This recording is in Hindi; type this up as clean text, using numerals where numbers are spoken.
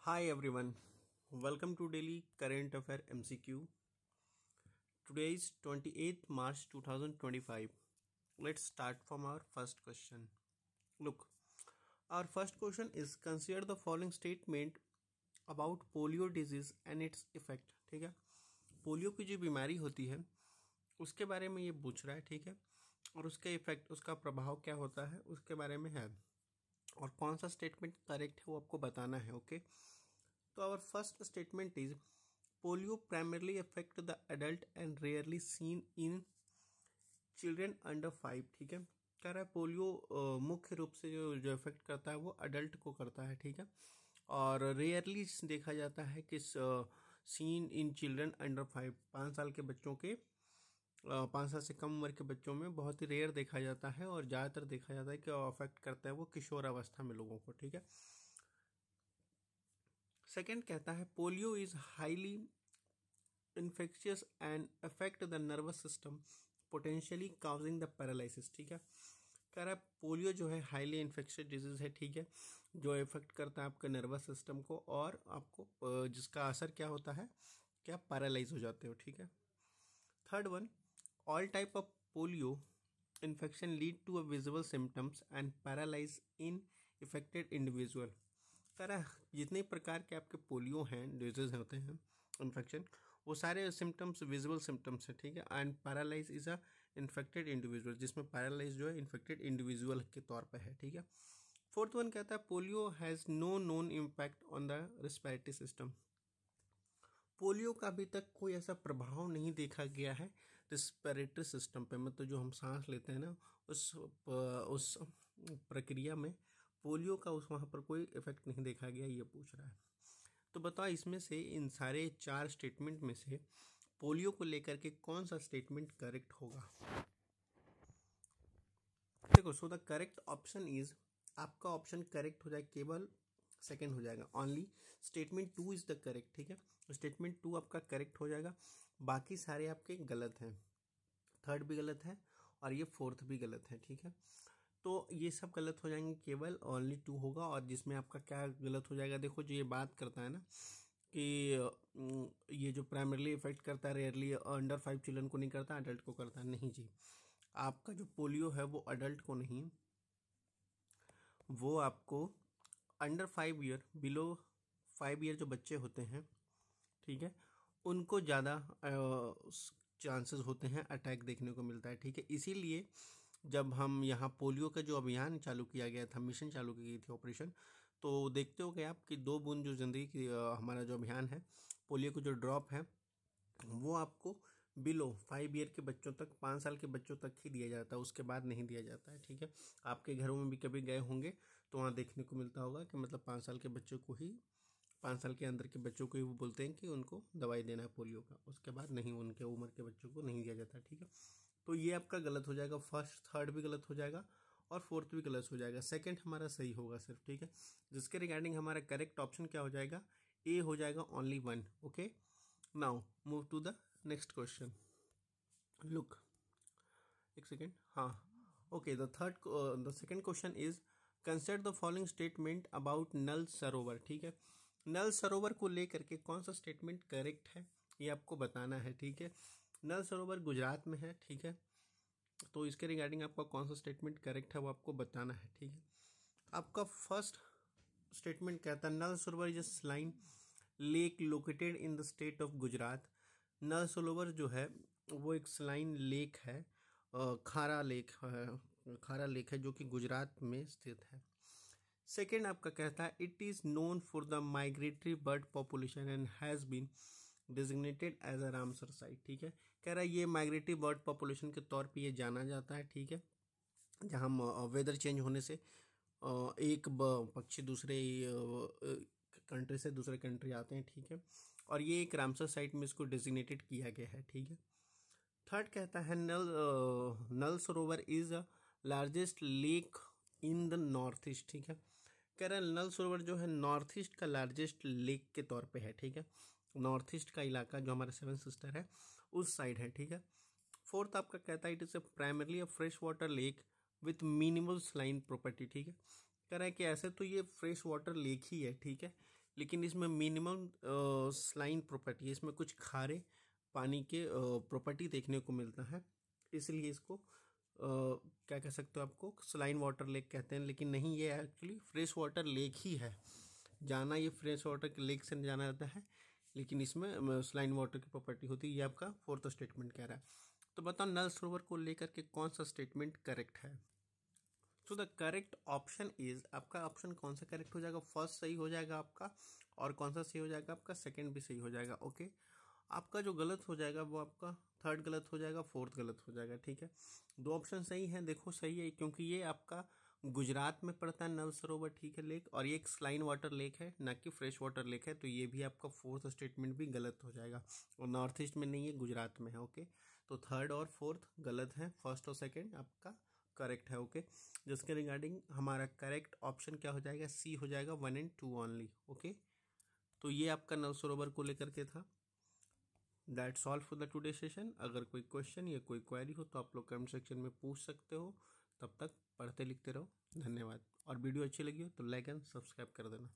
Hi everyone, welcome to Daily Current Affair MCQ. Today is 28th March 2025. Let's start from our first question. Look, our first question is consider the following statement about polio disease and its effect. ठीक है, पोलियो की जो बीमारी होती है उसके बारे में ये पूछ रहा है. ठीक है, और उसका इफेक्ट, उसका प्रभाव क्या होता है उसके बारे में है, और कौन सा स्टेटमेंट करेक्ट है वो आपको बताना है. ओके, तो our first statement is polio primarily affect the adult and rarely seen in children under 5. ठीक है, कह रहा है पोलियो मुख्य रूप से जो इफेक्ट करता है वो अडल्ट को करता है. ठीक है, और रेयरली देखा जाता है कि सीन इन चिल्ड्रन अंडर 5 साल के बच्चों के 5 साल से कम उम्र के बच्चों में बहुत ही रेयर देखा जाता है, और ज़्यादातर देखा जाता है कि अफेक्ट करता है वो किशोर अवस्था में लोगों को. ठीक है, सेकेंड कहता है polio is highly infectious and affect the nervous system potentially causing the paralysis. ठीक है, कह रहा है पोलियो जो है हाईली इन्फेक्शियस डिजीज है. ठीक है, जो इफेक्ट करता है आपके नर्वस सिस्टम को, और आपको जिसका असर क्या होता है कि आप पैरालाइज हो जाते हो. ठीक है, third one, all type of polio infection lead to a visible symptoms and paralyze in affected individual. कह रहा है जितने प्रकार के आपके पोलियो हैं, डिजीज होते हैं, इन्फेक्शन, वो सारे सिम्टम्स विजिबल सिम्टम्स हैं. ठीक है, and paralyse is a infected individual, जिसमें पैरालाइज जो है इन्फेक्टेड इंडिविजुअल के तौर पे है. ठीक है, फोर्थ वन कहता है polio has no known impact on the respiratory system. Polio का अभी तक कोई ऐसा प्रभाव नहीं देखा गया है रेस्पिरेटरी सिस्टम पे, मतलब जो हम सांस लेते हैं ना उस प्रक्रिया में पोलियो का वहाँ पर कोई इफेक्ट नहीं देखा गया, ये पूछ रहा है. तो बताओ इसमें से, इन सारे 4 स्टेटमेंट में से पोलियो को लेकर के कौन सा स्टेटमेंट करेक्ट होगा. देखो, so the correct option is, आपका ऑप्शन करेक्ट हो जाए केवल सेकंड हो जाएगा, only statement 2 is the correct. ठीक है, स्टेटमेंट 2 आपका करेक्ट हो जाएगा, बाकी सारे आपके गलत हैं. थर्ड भी गलत है और ये फोर्थ भी गलत है. ठीक है, तो ये सब गलत हो जाएंगे, केवल ओनली 2 होगा. और जिसमें आपका क्या गलत हो जाएगा, देखो जो ये बात करता है ना कि ये जो प्राइमरली इफेक्ट करता है रेयरली अंडर 5 चिल्ड्रन को नहीं करता, अडल्ट को करता है. नहीं जी, आपका जो पोलियो है वो अडल्ट को नहीं, वो आपको अंडर 5 ईयर, बिलो 5 ईयर जो बच्चे होते हैं, ठीक है, उनको ज़्यादा चांसेस होते हैं अटैक देखने को मिलता है. ठीक है, इसीलिए जब हम यहाँ पोलियो का जो अभियान चालू किया गया था, मिशन चालू की गई थी, ऑपरेशन, तो देखते हो गए आप कि 2 बूंद जो जिंदगी की हमारा जो अभियान है, पोलियो को जो ड्रॉप है वो आपको बिलो 5 ईयर के बच्चों तक, 5 साल के बच्चों तक ही दिया जाता है, उसके बाद नहीं दिया जाता है. ठीक है, आपके घरों में भी कभी गए होंगे तो वहाँ देखने को मिलता होगा कि मतलब 5 साल के बच्चों को ही, 5 साल के अंदर के बच्चों को ही वो बोलते हैं कि उनको दवाई देना है पोलियो का, उसके बाद नहीं, उनके उम्र के बच्चों को नहीं दिया जाता. ठीक है, तो ये आपका गलत हो जाएगा, फर्स्ट थर्ड भी गलत हो जाएगा और फोर्थ भी गलत हो जाएगा. सेकंड हमारा सही होगा सिर्फ. ठीक है, जिसके रिगार्डिंग हमारा करेक्ट ऑप्शन क्या हो जाएगा, ए हो जाएगा, only 1. Okay, now move to the next question. Look, एक सेकेंड, हाँ, okay, the second question is consider the following statement about Nal Sarovar. ठीक है, नल सरोवर को लेकर के कौन सा स्टेटमेंट करेक्ट है ये आपको बताना है. ठीक है, नल सरोवर गुजरात में है. ठीक है, तो इसके रिगार्डिंग आपका कौन सा स्टेटमेंट करेक्ट है वो आपको बताना है. ठीक है, आपका फर्स्ट स्टेटमेंट कहता है Nal Sarovar is a saline lake located in the state of Gujarat. Nal Sarovar जो है वो एक स्लाइन लेक है, खारा लेक है जो कि गुजरात में स्थित है. सेकेंड आपका कहता है it is known for the migratory bird population and has been designated as a Ramsar site. ठीक है, कह रहा है ये माइग्रेटरी बर्ड पॉपुलेशन के तौर पे ये जाना जाता है. ठीक है, जहाँ वेदर चेंज होने से एक पक्षी दूसरे कंट्री से दूसरे कंट्री आते हैं. ठीक है, और ये एक रामसर साइट में इसको डिजिग्नेटेड किया गया है. ठीक है, थर्ड कहता है Nal Sarovar is a largest lake in the north east. ठीक है, कह रहा है नल सरोवर जो है नॉर्थ ईस्ट का लार्जेस्ट लेक के तौर पे है. ठीक है, नॉर्थ ईस्ट का इलाका जो हमारा 7 सिस्टर है उस साइड है. ठीक है, फोर्थ आपका कहता है it is primarily a fresh water lake with minimal saline property. ठीक है, कह रहा है कि ऐसे तो ये फ्रेश वाटर लेक ही है. ठीक है, लेकिन इसमें मिनिमम सलाइन प्रॉपर्टी है, इसमें कुछ खारे पानी के प्रॉपर्टी देखने को मिलता है, इसलिए इसको क्या कह सकते हो, आपको सलाइन वाटर लेक कहते हैं। लेकिन नहीं, ये एक्चुअली फ्रेश वाटर लेक ही है। जाना ये फ्रेश वाटर के लेक से जाना जाता है, लेकिन इसमें सलाइन वाटर की प्रॉपर्टी होती है। ये आपका फोर्थ स्टेटमेंट कह रहा है। तो बताओ नल सरोवर को लेकर के कौन सा स्टेटमेंट करेक्ट है। So the correct option is, आपका ऑप्शन कौन सा करेक्ट हो जाएगा, फर्स्ट सही हो जाएगा आपका, और कौन सा सही हो जाएगा आपका, सेकंड भी सही हो जाएगा। ओके, आपका जो गलत हो जाएगा वो आपका थर्ड गलत हो जाएगा, फोर्थ गलत हो जाएगा। ठीक है, दो ऑप्शन सही है, देखो सही है, क्योंकि ये आपका गुजरात में पड़ता है नल सरोवर, ठीक है, लेक, और ये एक स्लाइन वाटर लेक है, ना कि फ्रेश वाटर लेक है। तो ये भी आपका फोर्थ स्टेटमेंट भी गलत हो जाएगा, और नॉर्थ ईस्ट में नहीं है, गुजरात में है। ओके, तो थर्ड और फोर्थ गलत है, फर्स्ट और सेकेंड आपका करेक्ट है। ओके, जिसके रिगार्डिंग हमारा करेक्ट ऑप्शन क्या हो जाएगा, सी हो जाएगा, 1 and 2 ओनली। ओके, तो ये आपका नल सरोवर को लेकर के था। That's all for the today session. अगर कोई क्वेश्चन या कोई क्वेरी हो तो आप लोग कमेंट सेक्शन में पूछ सकते हो। तब तक पढ़ते लिखते रहो। धन्यवाद। और वीडियो अच्छी लगी हो तो लाइक एंड सब्सक्राइब कर देना।